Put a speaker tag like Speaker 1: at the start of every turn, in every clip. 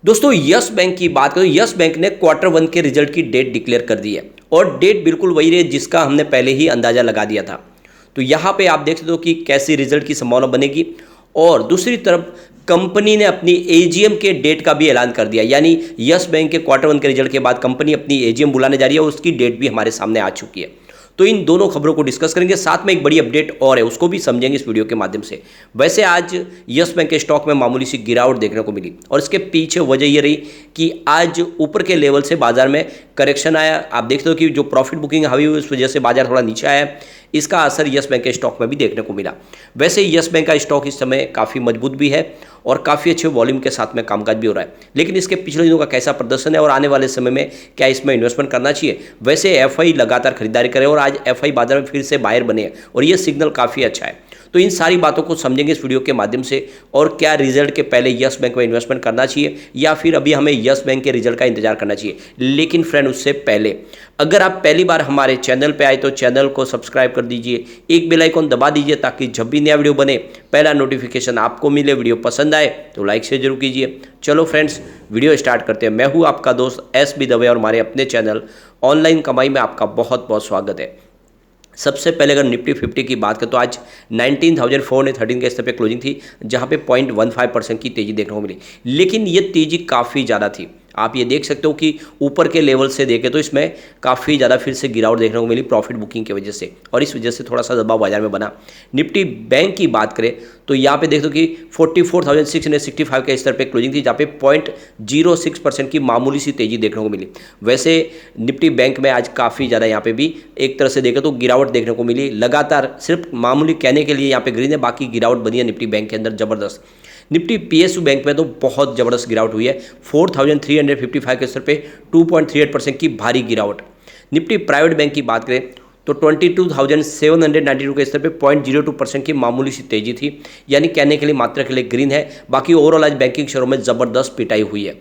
Speaker 1: दोस्तों yes bank की बात करें, यस बैंक ने क्वार्टर वन के रिजल्ट की डेट डिक्लेयर कर दी है और डेट बिल्कुल वही रही जिसका हमने पहले ही अंदाजा लगा दिया था। तो यहाँ पे आप देख सकते हो कि कैसी रिजल्ट की संभावना बनेगी। और दूसरी तरफ कंपनी ने अपनी एजीएम के डेट का भी ऐलान कर दिया, यानी यस बैंक के क्वार्टर वन के रिजल्ट के बाद कंपनी अपनी एजीएम बुलाने जा रही है और उसकी डेट भी हमारे सामने आ चुकी है। तो इन दोनों खबरों को डिस्कस करेंगे, साथ में एक बड़ी अपडेट और है उसको भी समझेंगे इस वीडियो के माध्यम से। वैसे आज यस बैंक के स्टॉक में मामूली सी गिरावट देखने को मिली और इसके पीछे वजह ये रही कि आज ऊपर के लेवल से बाजार में करेक्शन आया। आप देखते हो कि जो प्रॉफिट बुकिंग हावी हुई उस वजह से बाजार थोड़ा नीचे आया, इसका असर यस बैंक के स्टॉक में भी देखने को मिला। वैसे यस बैंक का स्टॉक इस समय काफ़ी मजबूत भी है और काफ़ी अच्छे वॉल्यूम के साथ में कामकाज भी हो रहा है, लेकिन इसके पिछले दिनों का कैसा प्रदर्शन है और आने वाले समय में क्या इसमें इन्वेस्टमेंट करना चाहिए। वैसे एफआई लगातार खरीदारी करे और आज एफआई बाजार में फिर से बायर बने हैं और ये सिग्नल काफ़ी अच्छा है। तो इन सारी बातों को समझेंगे इस वीडियो के माध्यम से, और क्या रिजल्ट के पहले यस बैंक में इन्वेस्टमेंट करना चाहिए या फिर अभी हमें यस बैंक के रिजल्ट का इंतजार करना चाहिए। लेकिन फ्रेंड उससे पहले अगर आप पहली बार हमारे चैनल पे आए तो चैनल को सब्सक्राइब कर दीजिए, एक बेल आइकन दबा दीजिए ताकि जब भी नया वीडियो बने पहला नोटिफिकेशन आपको मिले। वीडियो पसंद आए तो लाइक शेयर जरूर कीजिए। चलो फ्रेंड्स वीडियो स्टार्ट करते हैं। मैं हूँ आपका दोस्त एस.बी. दवे और हमारे अपने चैनल ऑनलाइन कमाई में आपका बहुत बहुत स्वागत है। सबसे पहले अगर निफ्टी 50 की बात करें तो आज 19,413 के स्तर पे क्लोजिंग थी, जहां पे 0.15% की तेजी देखने को मिली, लेकिन ये तेजी काफ़ी ज़्यादा थी। आप ये देख सकते हो कि ऊपर के लेवल से देखें तो इसमें काफ़ी ज़्यादा फिर से गिरावट देखने को मिली प्रॉफिट बुकिंग की वजह से, और इस वजह से थोड़ा सा दबाव बाजार में बना। निफ्टी बैंक की बात करें तो यहाँ पे देख दो कि 44,665 के स्तर पे क्लोजिंग थी, जहाँ पे 0.06% की मामूली सी तेजी देखने को मिली। वैसे निफ्टी बैंक में आज काफ़ी ज़्यादा यहाँ पे भी एक तरह से देखें तो गिरावट देखने को मिली। लगातार सिर्फ मामूली कहने के लिए यहाँ पे ग्रीन है, बाकी गिरावट बनी है निफ्टी बैंक के अंदर ज़बरदस्त। निफ्टी पीएसयू बैंक में तो बहुत ज़बरदस्त गिरावट हुई है, 4,355 के स्तर पे 2.38% की भारी गिरावट। निफ्टी प्राइवेट बैंक की बात करें तो 22,792 के स्तर पे 0.02% की मामूली सी तेजी थी, यानी कहने के लिए मात्रा के लिए ग्रीन है। बाकी ओवरऑल आज बैंकिंग शेयरों में ज़बरदस्त पिटाई हुई है।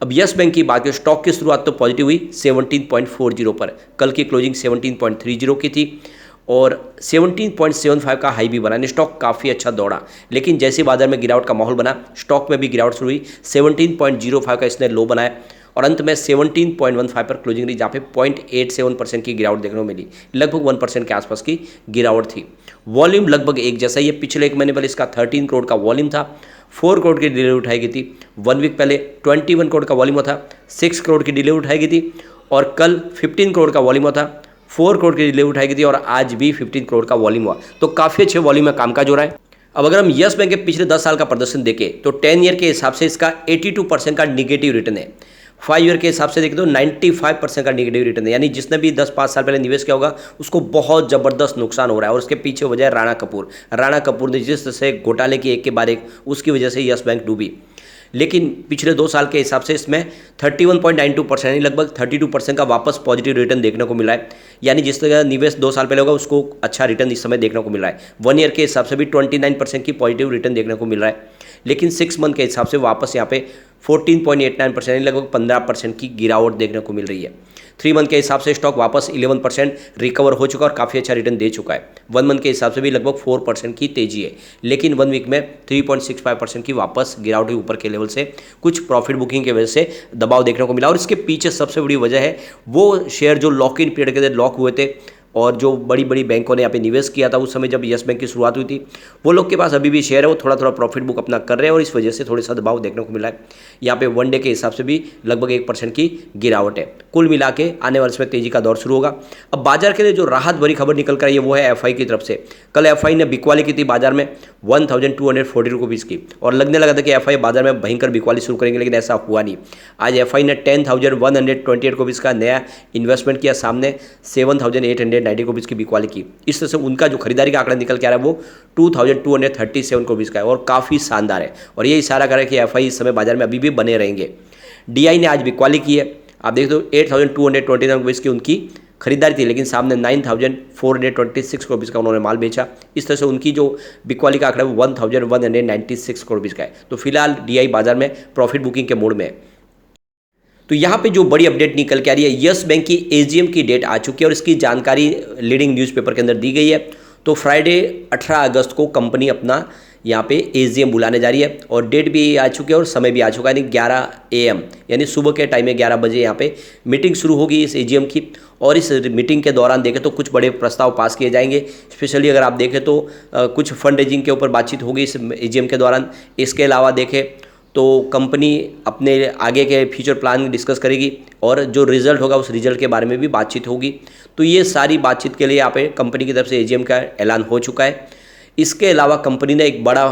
Speaker 1: अब यस बैंक की बात करें, स्टॉक की शुरुआत तो पॉजिटिव हुई 17.40 पर, कल की क्लोजिंग 17.30 की थी और 17.75 का हाई भी बना। स्टॉक काफ़ी अच्छा दौड़ा, लेकिन जैसे बाजार में गिरावट का माहौल बना स्टॉक में भी गिरावट शुरू हुई। 17.05 का इसने लो बनाया और अंत में 17.15 पर क्लोजिंग रही, जहाँ पे 0.87% की गिरावट देखने को मिली। लगभग 1% के आसपास की गिरावट थी। वॉल्यूम लगभग एक जैसा ही है। पिछले एक महीने पहले इसका 13 करोड़ का वॉल्यूम था, 4 करोड़ की डिलीवरी उठाई गई थी। 1 वीक पहले 21 करोड़ का वॉल्यूम था, 6 करोड़ की डिलीवरी उठाई गई थी, और कल 15 करोड़ का वॉल्यूम था, 4 करोड़ की डिलीवरी उठाई गई थी, और आज भी 15 करोड़ का वॉल्यूम हुआ। तो काफ़ी अच्छे वॉल्यूम में कामकाज हो रहा है। अब अगर हम यस बैंक के पिछले 10 साल का प्रदर्शन देखें तो 10 ईयर के हिसाब से इसका 82% का निगेटिव रिटर्न है। 5 ईयर के हिसाब से देखें तो 95% का निगेटिव रिटर्न है, यानी जिसने भी 10-5 साल पहले निवेश किया होगा उसको बहुत ज़बरदस्त नुकसान हो रहा है। और उसके पीछे वजह है राणा कपूर ने जिस तरह से घोटाले की एक के बाद एक, उसकी वजह से यस बैंक डूबी। लेकिन पिछले 2 साल के हिसाब से इसमें 31.92% यानी लगभग 32% का वापस पॉजिटिव रिटर्न देखने को मिला है, यानी जिस तरह निवेश 2 साल पहले होगा उसको अच्छा रिटर्न इस समय देखने को मिल रहा है। 1 ईयर के हिसाब से भी 29% की पॉजिटिव रिटर्न देखने को मिल रहा है, लेकिन 6 मंथ के हिसाब से वापस यहाँ पे 14.89% यानी लगभग 15% की गिरावट देखने को मिल रही है। 3 मंथ के हिसाब से स्टॉक वापस 11% रिकवर हो चुका और काफ़ी अच्छा रिटर्न दे चुका है। 1 मंथ के हिसाब से भी लगभग 4% की तेजी है, लेकिन 1 वीक में 3.65% की वापस गिरावट हुई ऊपर के लेवल से। कुछ प्रॉफिट बुकिंग की वजह से दबाव देखने को मिला, और इसके पीछे सबसे बड़ी वजह है वो शेयर जो लॉक इन पीरियड के लॉक हुए थे और जो बड़ी बड़ी बैंकों ने यहाँ पे निवेश किया था उस समय जब यस बैंक की शुरुआत हुई थी, वो लोग के पास अभी भी शेयर है, वो थोड़ा थोड़ा प्रॉफिट बुक अपना कर रहे हैं और इस वजह से थोड़ा सा दबाव देखने को मिला है। यहाँ पे 1 डे के हिसाब से भी लगभग 1% की गिरावट है। कुल मिला के आने वाले समय तेजी का दौर शुरू होगा। अब बाजार के लिए जो राहत भरी खबर निकल कर आई है वो है एफआई की तरफ से। कल एफआई ने बिकवाली की थी बाजार में 1,240 रुपीज़ की, और लगने लगा था कि एफआई बाजार में भयंकर बिकवाली शुरू करेंगे, लेकिन ऐसा हुआ नहीं। आज एफआई ने 10,128 रुपीज़ का नया इन्वेस्टमेंट किया, सामने 7,890 रुपीज़ की बिकवाली की। इस तरह से उनका जो खरीदारी का आंकड़ा निकल के आ रहा है वो 2,237 रुपीज़ का है और काफ़ी शानदार है, और ये इशारा कर रहा है कि एफआई इस समय बाजार में अभी भी बने रहेंगे। डीआई ने आज बिकवाली की है, आप देखते हो 8,229 रुपीज़ की उनकी खरीदारी थी, लेकिन सामने 9,426 रुपीज़ का उन्होंने माल बेचा। इस तरह से उनकी जो बिकवाली का आंकड़ा है वो 1,196 करोड़ रुपीज़ का है। तो फिलहाल डीआई बाजार में प्रॉफिट बुकिंग के मोड में है। तो यहाँ पे जो बड़ी अपडेट निकल के आ रही है, यस बैंक की एजीएम की डेट आ चुकी है और इसकी जानकारी लीडिंग न्यूज़पेपर के अंदर दी गई है। तो फ्राइडे 18 अगस्त को कंपनी अपना यहाँ पे एजीएम बुलाने जा रही है और डेट भी आ चुकी है और समय भी आ चुका है, यानी 11 AM यानी सुबह के टाइम में 11 बजे यहाँ पे मीटिंग शुरू होगी इस एजीएम की। और इस मीटिंग के दौरान देखें तो कुछ बड़े प्रस्ताव पास किए जाएंगे। स्पेशली अगर आप देखें तो कुछ फंड रेजिंग के ऊपर बातचीत होगी इस एजीएम के दौरान। इसके अलावा देखें तो कंपनी अपने आगे के फ्यूचर प्लान डिस्कस करेगी और जो रिजल्ट होगा उस रिजल्ट के बारे में भी बातचीत होगी। तो ये सारी बातचीत के लिए यहाँ पे कंपनी की तरफ से एजीएम का ऐलान हो चुका है। इसके अलावा कंपनी ने एक बड़ा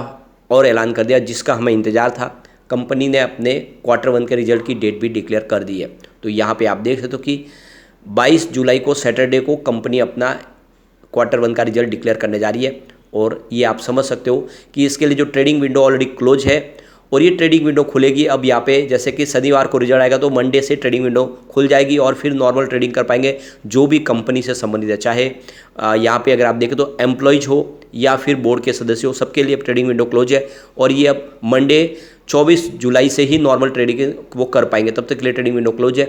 Speaker 1: और ऐलान कर दिया जिसका हमें इंतजार था। कंपनी ने अपने Q1 के रिजल्ट की डेट भी डिक्लेयर कर दी है। तो यहाँ पे आप देख सकते हो कि 22 जुलाई को सैटरडे को कंपनी अपना Q1 का रिजल्ट डिक्लेयर करने जा रही है। और ये आप समझ सकते हो कि इसके लिए जो ट्रेडिंग विंडो ऑलरेडी क्लोज है और ये ट्रेडिंग विंडो खुलेगी अब यहाँ पे, जैसे कि शनिवार को रिजल्ट आएगा तो मंडे से ट्रेडिंग विंडो खुल जाएगी और फिर नॉर्मल ट्रेडिंग कर पाएंगे जो भी कंपनी से संबंधित है। चाहे यहाँ पे अगर आप देखें तो एम्प्लॉयज हो या फिर बोर्ड के सदस्य हो, सबके लिए ट्रेडिंग विंडो क्लोज है। और ये अब मंडे 24 जुलाई से ही नॉर्मल ट्रेडिंग वो कर पाएंगे, तब तक के लिए ट्रेडिंग विंडो क्लोज है।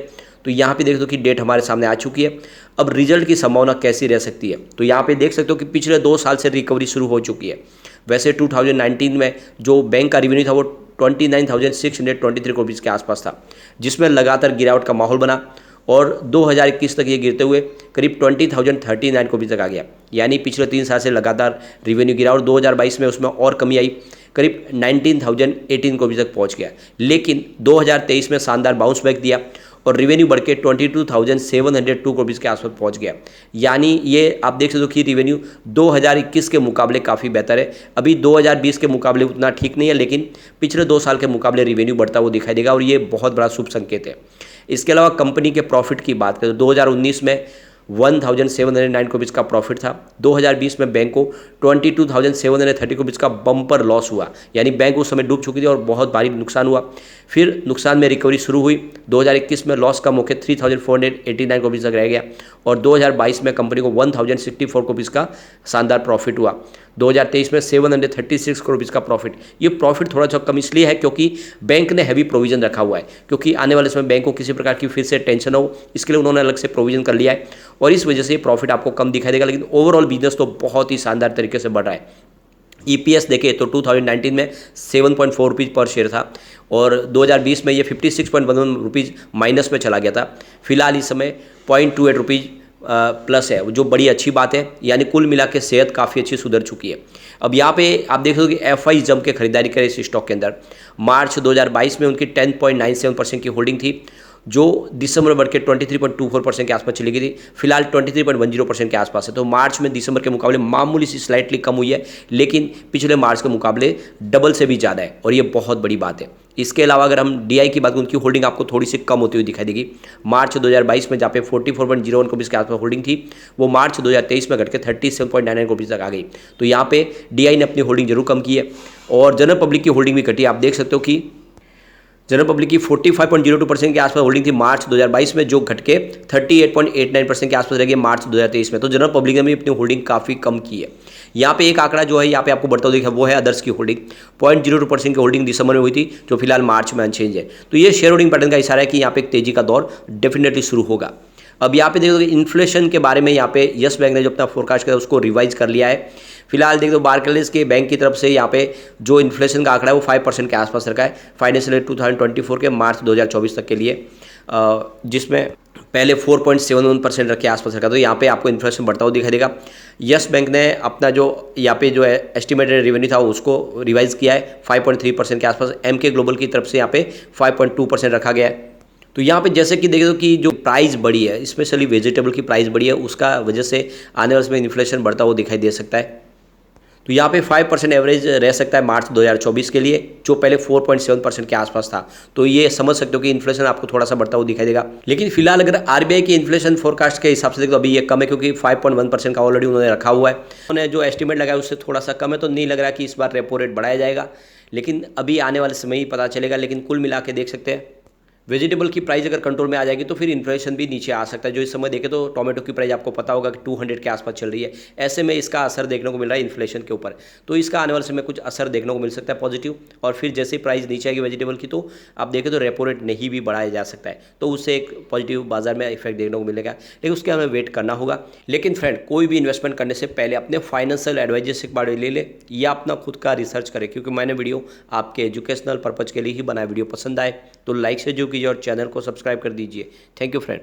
Speaker 1: तो यहाँ पे देख दो कि डेट हमारे सामने आ चुकी है। अब रिजल्ट की संभावना कैसी रह सकती है, तो यहाँ पे देख सकते हो कि पिछले 2 साल से रिकवरी शुरू हो चुकी है। वैसे 2019 में जो बैंक का रेवेन्यू था वो 29,623 करोड़ रुपीज़ के आसपास था, जिसमें लगातार गिरावट का माहौल बना और 2021 तक ये गिरते हुए करीब 20,039 करोड़ तक आ गया। यानी पिछले 3 साल से लगातार रेवेन्यू गिरा और 2022 में उसमें और कमी आई, करीब 19,018 करोड़ तक पहुंच गया। लेकिन 2023 में शानदार बाउंस बैक दिया और रेवेन्यू बढ़ के 22,702 करोड़ के आसपास पहुंच गया। यानी ये आप देख सकते हो कि रेवेन्यू 2021 के मुकाबले काफ़ी बेहतर है। अभी 2020 के मुकाबले उतना ठीक नहीं है, लेकिन पिछले 2 साल के मुकाबले रेवेन्यू बढ़ता हुआ दिखाई देगा और ये बहुत बड़ा शुभ संकेत है। इसके अलावा कंपनी के प्रॉफिट की बात करें तो 2019 में 1,709 करोड़ का प्रॉफिट था। 2020 में बैंक को 22,730 करोड़ का बम्पर लॉस हुआ, यानी बैंक उस समय डूब चुकी थी और बहुत भारी नुकसान हुआ। फिर नुकसान में रिकवरी शुरू हुई। 2021 में लॉस कम होकर 3,489 करोड़ तक रह गया और 2022 में कंपनी को 1,064 करोड़ का शानदार प्रॉफिट हुआ। 2023 में 736 करोड़ का प्रॉफिट। ये प्रॉफिट थोड़ा सा कम इसलिए है क्योंकि बैंक ने हैवी प्रोविजन रखा हुआ है, क्योंकि आने वाले समय बैंक को किसी प्रकार की फिर से टेंशन हो, इसके लिए उन्होंने अलग से प्रोविजन कर लिया है और इस वजह से प्रॉफिट आपको कम दिखाई देगा। लेकिन ओवरऑल बिजनेस तो बहुत ही शानदार तरीके से बढ़ रहा है। EPS देखें तो 2019 में 7.4 रुपीज़ पर शेयर था और 2020 में ये 56.11 रुपीज़ माइनस में चला गया था। फिलहाल इस समय 0.28 रुपीज़ प्लस है, जो बड़ी अच्छी बात है। यानी कुल मिला के सेहत काफ़ी अच्छी सुधर चुकी है। अब यहाँ पे आप देख सकते हो कि FI जम के खरीदारी करे इस स्टॉक के अंदर। मार्च 2022 में उनकी 10.97% की होल्डिंग थी, जो दिसंबर बढ़ के 23.24% के आसपास चली गई थी। फिलहाल 23.10% के आसपास है। तो मार्च में दिसंबर के मुकाबले मामूली सी स्लाइटली कम हुई है, लेकिन पिछले मार्च के मुकाबले डबल से भी ज़्यादा है और ये बहुत बड़ी बात है। इसके अलावा अगर हम DI की बात करें, उनकी होल्डिंग आपको थोड़ी सी कम होती हुई दिखाई देगी। मार्च 2022 में जहाँ पे 44.01 करोड़ के आसपास होल्डिंग थी, वो मार्च 2023 में घट के 37.99 करोड़ तक आ गई। तो यहाँ पे DI ने अपनी होल्डिंग जरूर कम की है और जनरल पब्लिक की होल्डिंग भी घटी। आप देख सकते हो कि जनरल पब्लिक की 45.02% के आसपास होल्डिंग थी मार्च 2022 में, जो घट के 38.89% के आसपास रह गई मार्च 2023 में। तो जनरल पब्लिक ने भी अपनी होल्डिंग काफ़ी कम की है। यहाँ पे एक आंकड़ा जो है यहाँ पे आपको बढ़ता हुआ दिखा, वो है अदर्स की होल्डिंग। 0.02% की होल्डिंग दिसंबर में हुई थी, जो फिलहाल मार्च में अनचेंज है। तो ये शेयर होल्डिंग पैटर्न का इशारा है कि यहाँ पे एक तेजी का दौर डेफिनेटली शुरू होगा। अब यहाँ पे देखो कि इन्फ्लेशन के बारे में यहाँ पे यस बैंक ने जो अपना फोरकास्ट किया उसको रिवाइज कर लिया है। फिलहाल देख दो बार्कलेज के बैंक की तरफ से यहाँ पे जो इन्फ्लेशन का आंकड़ा है वो 5% के आसपास रखा है फाइनेंशियल ईयर 2024 के मार्च 2024 तक के लिए, जिसमें पहले 4.71% रख के आसपास रखा। तो यहाँ पे आपको इन्फ्लेशन बढ़ता हुआ दिखाई देगा। यस बैंक ने अपना जो यहाँ पे जो है एस्टिमेटेड रेवेन्यू था उसको रिवाइज किया है 5.3% के आसपास। MK ग्लोबल की तरफ से यहाँ पे 5.2% रखा गया है। तो यहाँ पे जैसे कि देखे तो कि जो प्राइस बढ़ी है, स्पेशली वेजिटेबल की प्राइस बढ़ी है, उसका वजह से आने वाले समय इन्फ्लेशन बढ़ता हुआ दिखाई दे सकता है। तो यहाँ पे 5% एवरेज रह सकता है मार्च 2024 के लिए, जो पहले 4.7% के आसपास था। तो ये समझ सकते हो कि इन्फ्लेशन आपको थोड़ा सा बढ़ता हुआ दिखाई देगा। लेकिन फिलहाल अगर RBI की इन्फ्लेशन फोरकास्ट के हिसाब से देखो तो अभी ये कम है, क्योंकि 5.1% का ऑलरेडी उन्होंने रखा हुआ है। उन्होंने जो एस्टिमेट लगाया उससे थोड़ा सा कम है, तो नहीं लग रहा कि इस बार रेपो रेट बढ़ाया जाएगा, लेकिन अभी आने वाले समय ही पता चलेगा। लेकिन कुल मिला के देख सकते हैं वेजिटेबल की प्राइस अगर कंट्रोल में आ जाएगी तो फिर इन्फ्लेशन भी नीचे आ सकता है। जो इस समय देखें तो टोमेटो की प्राइस आपको पता होगा कि 200 के आसपास चल रही है। ऐसे में इसका असर देखने को मिल रहा है इन्फ्लेशन के ऊपर, तो इसका आने वाले समय कुछ असर देखने को मिल सकता है पॉजिटिव। और फिर जैसे ही प्राइस नीचे आएगी वेजिटेबल की तो आप देखें तो रेपो रेट नहीं भी बढ़ाया जा सकता है, तो उससे एक पॉजिटिव बाजार में इफेक्ट देखने को मिलेगा, लेकिन उसके हमें वेट करना होगा। लेकिन फ्रेंड, कोई भी इन्वेस्टमेंट करने से पहले अपने फाइनेंशियल एडवाइजर से एक बार ले ले या अपना खुद का रिसर्च करें, क्योंकि मैंने वीडियो आपके एजुकेशनल पर्पज़ के लिए ही बनाया। वीडियो पसंद आए तो लाइक से जो कीजिए और चैनल को सब्सक्राइब कर दीजिए। Thank you friend.